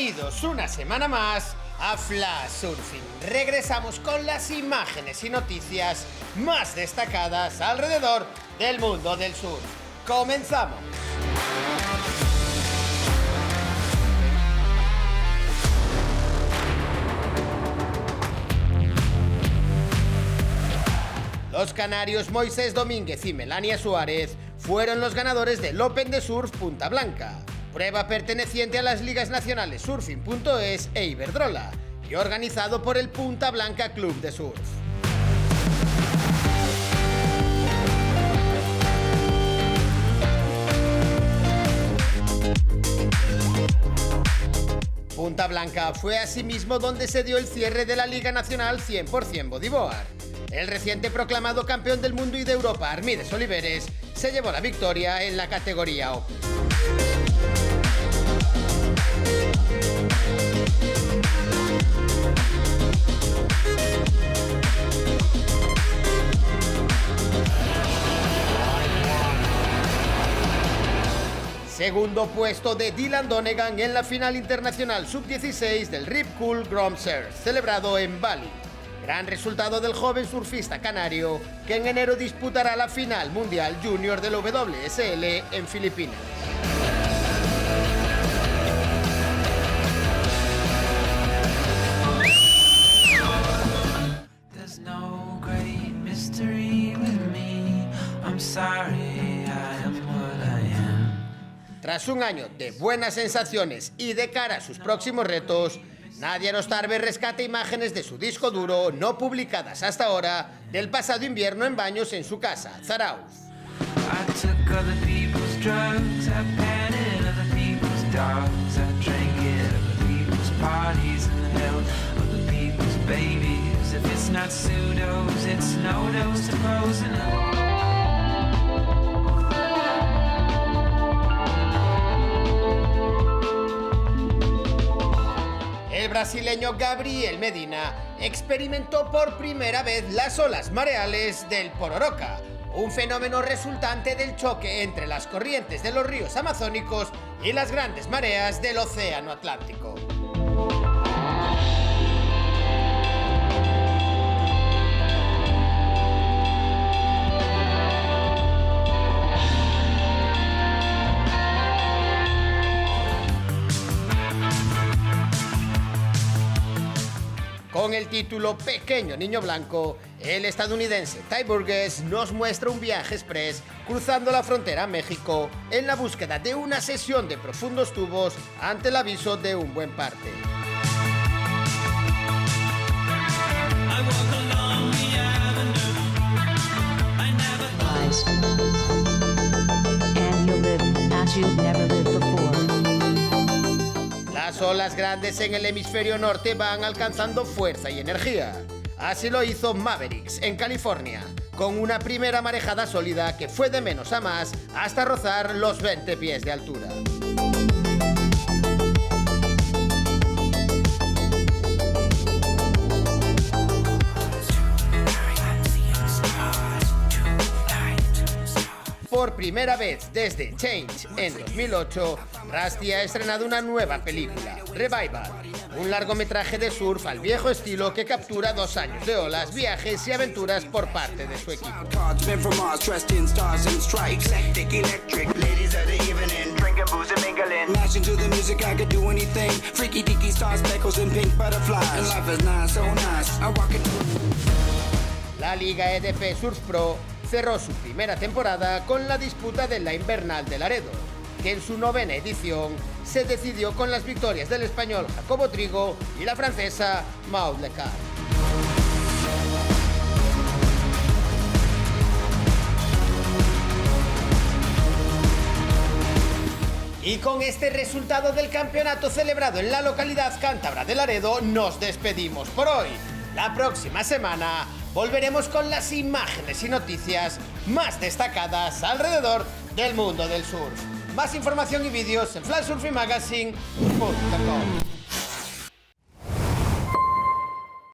Bienvenidos una semana más a Flash Surfing. Regresamos con las imágenes y noticias más destacadas alrededor del mundo del surf. ¡Comenzamos! Los canarios Moisés Domínguez y Melania Suárez fueron los ganadores del Open de Surf Punta Blanca, prueba perteneciente a las ligas nacionales Surfing.es e Iberdrola y organizado por el Punta Blanca Club de Surf. Punta Blanca fue asimismo donde se dio el cierre de la Liga Nacional 100% Bodyboard. El reciente proclamado campeón del mundo y de Europa, Armides Oliveres, se llevó la victoria en la categoría Open. Segundo puesto de Dylan Donegan en la final internacional sub-16 del Rip Curl Grom Surf, celebrado en Bali. Gran resultado del joven surfista canario, que en enero disputará la final mundial junior del WSL en Filipinas. Tras un año de buenas sensaciones y de cara a sus próximos retos, Nadia Nostarbe rescata imágenes de su disco duro no publicadas hasta ahora del pasado invierno en baños en su casa, Zarauz. El brasileño Gabriel Medina experimentó por primera vez las olas mareales del Pororoca, un fenómeno resultante del choque entre las corrientes de los ríos amazónicos y las grandes mareas del océano Atlántico. Con el título Pequeño Niño Blanco, el estadounidense Ty Burgess nos muestra un viaje express cruzando la frontera a México en la búsqueda de una sesión de profundos tubos ante el aviso de un buen parte. Las olas grandes en el hemisferio norte van alcanzando fuerza y energía. Así lo hizo Mavericks en California, con una primera marejada sólida que fue de menos a más hasta rozar los 20 pies de altura. Por primera vez desde Change en 2008, Rusty ha estrenado una nueva película, Revival, un largometraje de surf al viejo estilo que captura 2 años de olas, viajes y aventuras por parte de su equipo. La Liga EDP Surf Pro cerró su primera temporada con la disputa de la Invernal de Laredo, que en su 9ª edición se decidió con las victorias del español Jacobo Trigo y la francesa Maud Lecard. Y con este resultado del campeonato celebrado en la localidad cántabra de Laredo, nos despedimos por hoy. La próxima semana volveremos con las imágenes y noticias más destacadas alrededor del mundo del surf. Más información y vídeos en flashsurfingmagazine.com.